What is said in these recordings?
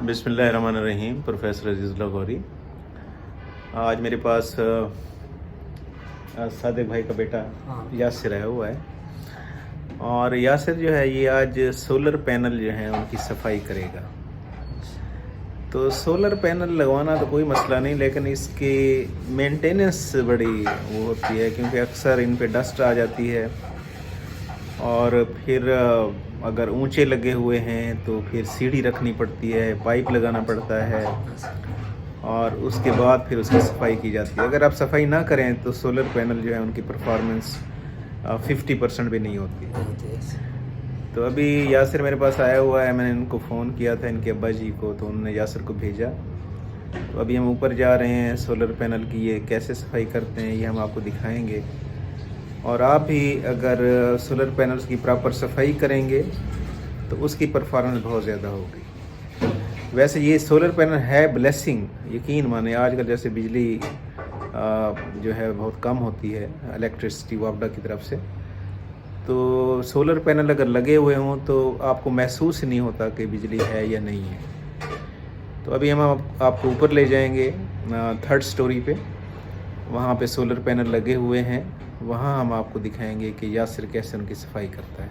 बिस्मिल्लाहिर्रहमानिर्रहीम। प्रोफेसर अजीज़ुल्लाह गौरी। आज मेरे पास सादिक भाई का बेटा यासिर आया हुआ है और यासिर जो है ये आज सोलर पैनल जो है उनकी सफाई करेगा। तो सोलर पैनल लगवाना तो कोई मसला नहीं, लेकिन इसकी मेंटेनेंस बड़ी वो होती है, क्योंकि अक्सर इन पे डस्ट आ जाती है और फिर अगर ऊंचे लगे हुए हैं तो फिर सीढ़ी रखनी पड़ती है, पाइप लगाना पड़ता है और उसके बाद फिर उसकी सफाई की जाती है। अगर आप सफाई ना करें तो सोलर पैनल जो है उनकी परफॉर्मेंस 50% भी नहीं होती है। तो अभी यासिर मेरे पास आया हुआ है, मैंने इनको फ़ोन किया था, इनके अब्बा जी को, तो उन्होंने यासिर को भेजा। तो अभी हम ऊपर जा रहे हैं, सोलर पैनल की ये कैसे सफाई करते हैं ये हम आपको दिखाएंगे। और आप भी अगर सोलर पैनल्स की प्रॉपर सफाई करेंगे तो उसकी परफॉर्मेंस बहुत ज़्यादा होगी। वैसे ये सोलर पैनल है ब्लेसिंग, यकीन माने। आजकल जैसे बिजली जो है बहुत कम होती है इलेक्ट्रिसिटी वापडा की तरफ से, तो सोलर पैनल अगर लगे हुए हों तो आपको महसूस नहीं होता कि बिजली है या नहीं है। तो अभी हम आपको ऊपर ले जाएंगे 3rd स्टोरी पे, वहाँ पे सोलर पैनल लगे हुए हैं, वहाँ हम आपको दिखाएंगे कि यासिर कैसे उनकी सफाई करता है।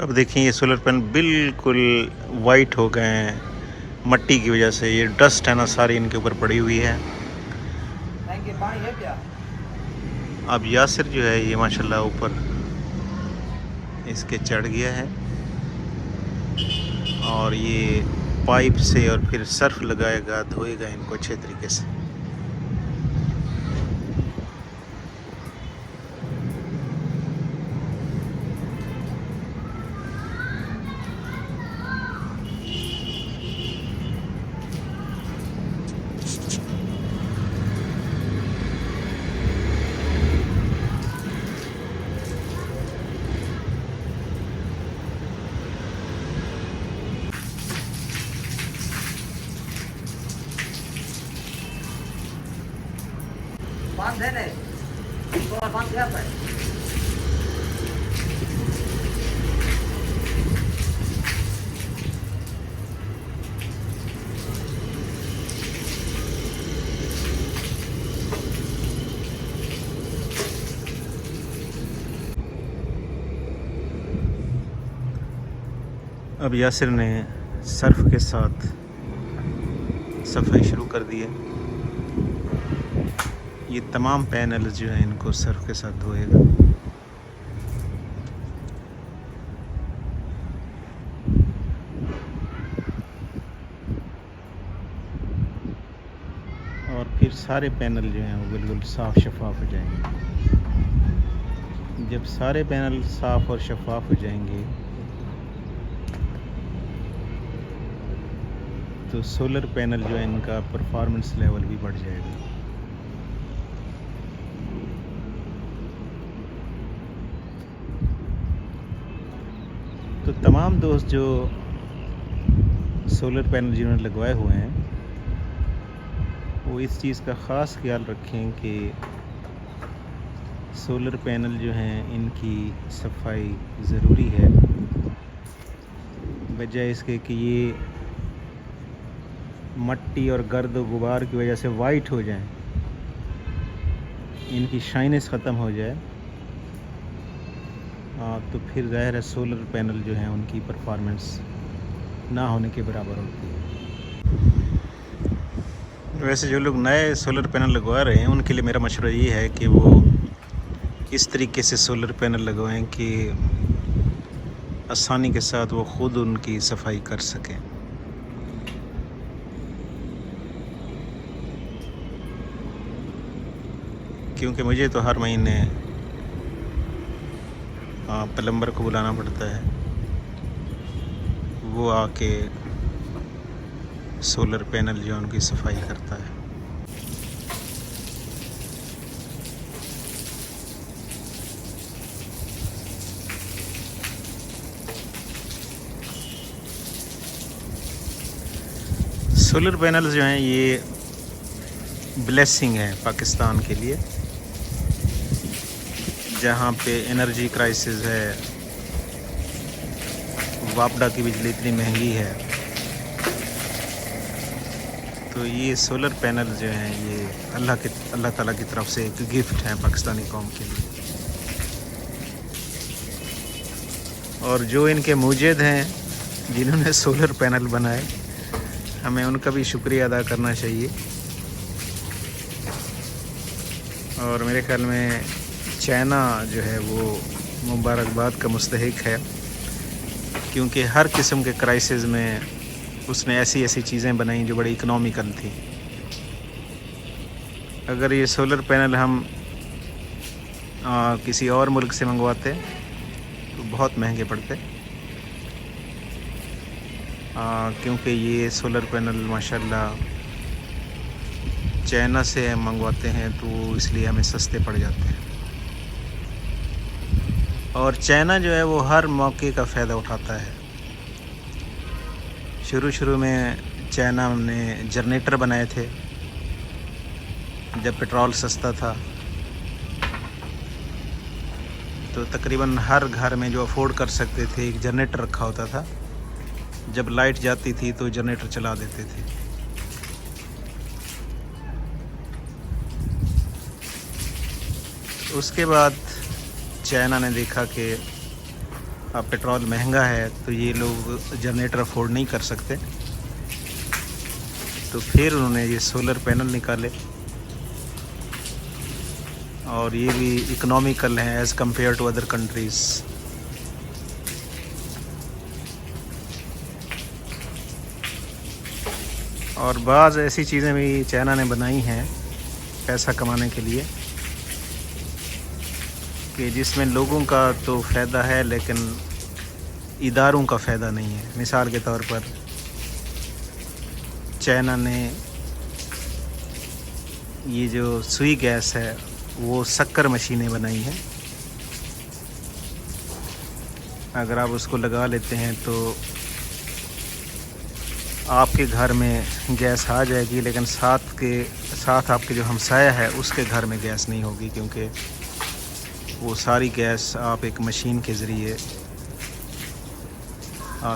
अब देखिए ये सोलर पैनल बिल्कुल वाइट हो गए हैं मट्टी की वजह से। ये डस्ट है ना सारी इनके ऊपर पड़ी हुई है। अब यासिर जो है ये माशाल्लाह ऊपर इसके चढ़ गया है और ये पाइप से और फिर सर्फ लगाएगा, धोएगा इनको अच्छे तरीके से। बांध है नहीं, थोड़ा बांध गया था। अब यासिर ने सर्फ के साथ सफाई शुरू कर दी है। ये तमाम पैनल्स जो हैं इनको सर्फ के साथ धोएगा। और फिर सारे पैनल जो हैं वो बिल्कुल साफ़ शफाफ हो जाएंगे। जब सारे पैनल साफ़ और शफाफ हो जाएंगे तो सोलर पैनल जो है इनका परफॉर्मेंस लेवल भी बढ़ जाएगा। तो तमाम दोस्त जो सोलर पैनल जिन्होंने लगवाए हुए हैं वो इस चीज़ का ख़ास ख्याल रखें कि सोलर पैनल जो हैं इनकी सफाई ज़रूरी है, बजाय इसके कि ये मट्टी और गर्द और गुबार की वजह से वाइट हो जाएं, इनकी शाइनेस ख़त्म हो जाए। तो फिर ज़ाहिर है सोलर पैनल जो हैं उनकी परफॉर्मेंस ना होने के बराबर होती है। वैसे जो लोग नए सोलर पैनल लगवा रहे हैं उनके लिए मेरा मशवरा ये है कि वो इस तरीके से सोलर पैनल लगवाएं कि आसानी के साथ वो ख़ुद उनकी सफाई कर सकें। क्योंकि मुझे तो हर महीने प्लम्बर को बुलाना पड़ता है, वो आके सोलर पैनल जो उनकी सफाई करता है। सोलर पैनल्स जो हैं ये ब्लेसिंग है पाकिस्तान के लिए। जहाँ पे एनर्जी क्राइसिस है, वापडा की बिजली इतनी महंगी है, तो ये सोलर पैनल जो हैं ये अल्लाह ताला की तरफ से एक गिफ्ट है पाकिस्तानी कौम के लिए। और जो इनके मुजिद हैं जिन्होंने सोलर पैनल बनाए, हमें उनका भी शुक्रिया अदा करना चाहिए। और मेरे ख्याल में चाइना जो है वो मुबारकबाद का मुस्तहिक है, क्योंकि हर किस्म के क्राइसिस में उसने ऐसी ऐसी चीज़ें बनाई जो बड़ी इकोनॉमिकल थी। अगर ये सोलर पैनल हम किसी और मुल्क से मंगवाते तो बहुत महंगे पड़ते, क्योंकि ये सोलर पैनल माशाल्लाह चाइना से हम मंगवाते हैं तो इसलिए हमें सस्ते पड़ जाते हैं। और चाइना जो है वो हर मौके का फ़ायदा उठाता है। शुरू में चाइना ने जनरेटर बनाए थे जब पेट्रोल सस्ता था, तो तकरीबन हर घर में जो अफोर्ड कर सकते थे एक जनरेटर रखा होता था। जब लाइट जाती थी तो जनरेटर चला देते थे। उसके बाद चाइना ने देखा कि अब पेट्रोल महंगा है तो ये लोग जनरेटर अफोर्ड नहीं कर सकते, तो फिर उन्होंने ये सोलर पैनल निकाले, और ये भी इकोनॉमिकल हैं as compare to other countries. और बाज़ ऐसी चीज़ें भी चाइना ने बनाई हैं पैसा कमाने के लिए कि जिसमें लोगों का तो फ़ायदा है लेकिन इदारों का फ़ायदा नहीं है। मिसाल के तौर पर चाइना ने ये जो सुई गैस है वो शक्कर मशीनें बनाई हैं। अगर आप उसको लगा लेते हैं तो आपके घर में गैस आ जाएगी, लेकिन साथ आपके जो हमसाया है उसके घर में गैस नहीं होगी, क्योंकि वो सारी गैस आप एक मशीन के ज़रिए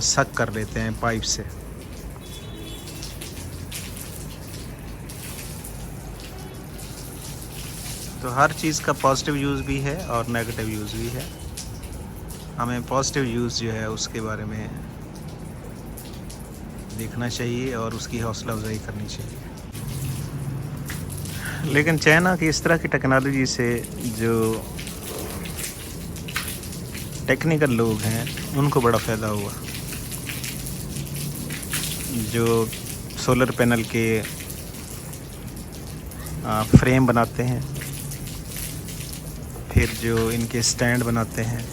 सक कर लेते हैं पाइप से। तो हर चीज़ का पॉजिटिव यूज़ भी है और नेगेटिव यूज़ भी है। हमें पॉजिटिव यूज़ जो है उसके बारे में देखना चाहिए और उसकी हौसला अफजाई करनी चाहिए। लेकिन चाइना की इस तरह की टेक्नोलॉजी से जो टेक्निकल लोग हैं उनको बड़ा फ़ायदा हुआ। जो सोलर पैनल के फ्रेम बनाते हैं, फिर जो इनके स्टैंड बनाते हैं,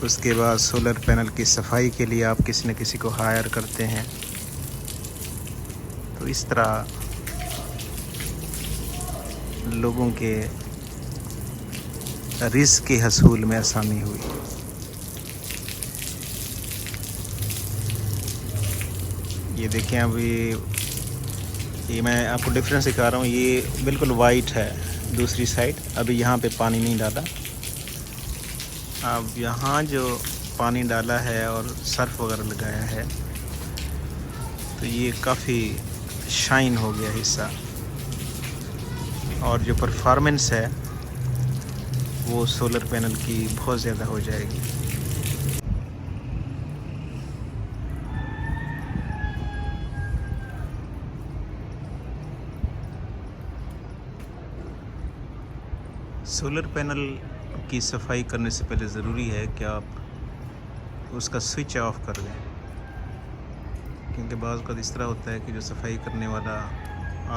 उसके बाद सोलर पैनल की सफाई के लिए आप किसी न किसी को हायर करते हैं, तो इस तरह लोगों के रिज़्क़ के हसूल में आसानी हुई। ये देखें, अभी ये मैं आपको डिफरेंस दिखा रहा हूँ। ये बिल्कुल वाइट है दूसरी साइड, अभी यहाँ पे पानी नहीं डाला। अब यहाँ जो पानी डाला है और सर्फ वगैरह लगाया है तो ये काफ़ी शाइन हो गया हिस्सा, और जो परफॉर्मेंस है वो सोलर पैनल की बहुत ज़्यादा हो जाएगी। सोलर पैनल की सफाई करने से पहले ज़रूरी है कि आप उसका स्विच ऑफ कर दें, क्योंकि बाज़ का इस तरह होता है कि जो सफाई करने वाला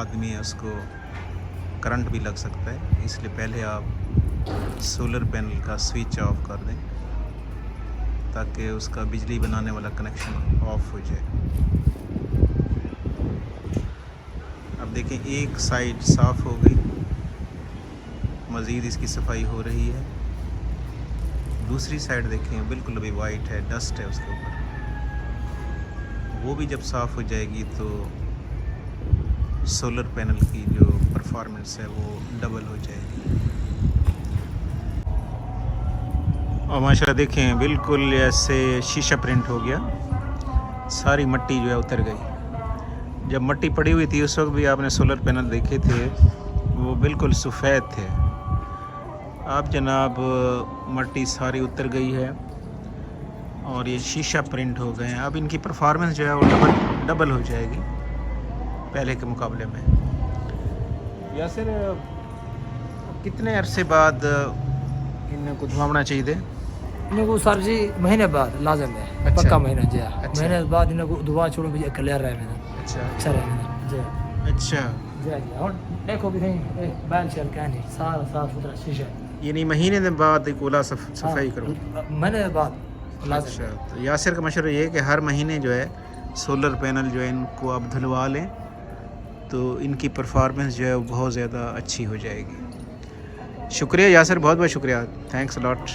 आदमी है उसको करंट भी लग सकता है। इसलिए पहले आप सोलर पैनल का स्विच ऑफ कर दें ताकि उसका बिजली बनाने वाला कनेक्शन ऑफ हो जाए। अब देखें, एक साइड साफ़ हो गई, मज़ीद इसकी सफाई हो रही है। दूसरी साइड देखें, बिल्कुल अभी वाइट है, डस्ट है उसके ऊपर। वो भी जब साफ़ हो जाएगी तो सोलर पैनल की जो परफॉर्मेंस है वो डबल हो जाएगी। और माशाल्लाह देखें बिल्कुल ऐसे शीशा प्रिंट हो गया, सारी मट्टी जो है उतर गई। जब मट्टी पड़ी हुई थी उस वक्त भी आपने सोलर पैनल देखे थे, वो बिल्कुल सफ़ेद थे। अब जनाब मट्टी सारी उतर गई है और ये शीशा प्रिंट हो गए हैं। अब इनकी परफॉर्मेंस जो है वो डबल हो जाएगी पहले के मुकाबले में। या सर कितने अरसे बाद इनको धुआवना चाहिए? इनको सर जी महीने बाद लाजम है। अच्छा। पक्का महीना जी। अच्छा। महीने बाद इनको दुआ छोड़ो भी क्लियर रहे मैंने। अच्छा अच्छा रहे जी। अच्छा, जी जी। और देखो भी नहीं बैल शल कहनी सारा साफ सुथरा शीशा। यानी महीने के बाद कोला सफाई करो? महीने बाद लाजम। अच्छा, तो यासिर का मशवरा ये है कि हर महीने जो है सोलर पैनल जो है इनको आप धुलवा लें तो इनकी परफॉर्मेंस जो है वो बहुत ज़्यादा अच्छी हो जाएगी। शुक्रिया यासिर, बहुत बहुत शुक्रिया, thanks a lot.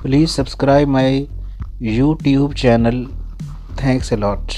Please subscribe my YouTube channel, thanks a lot.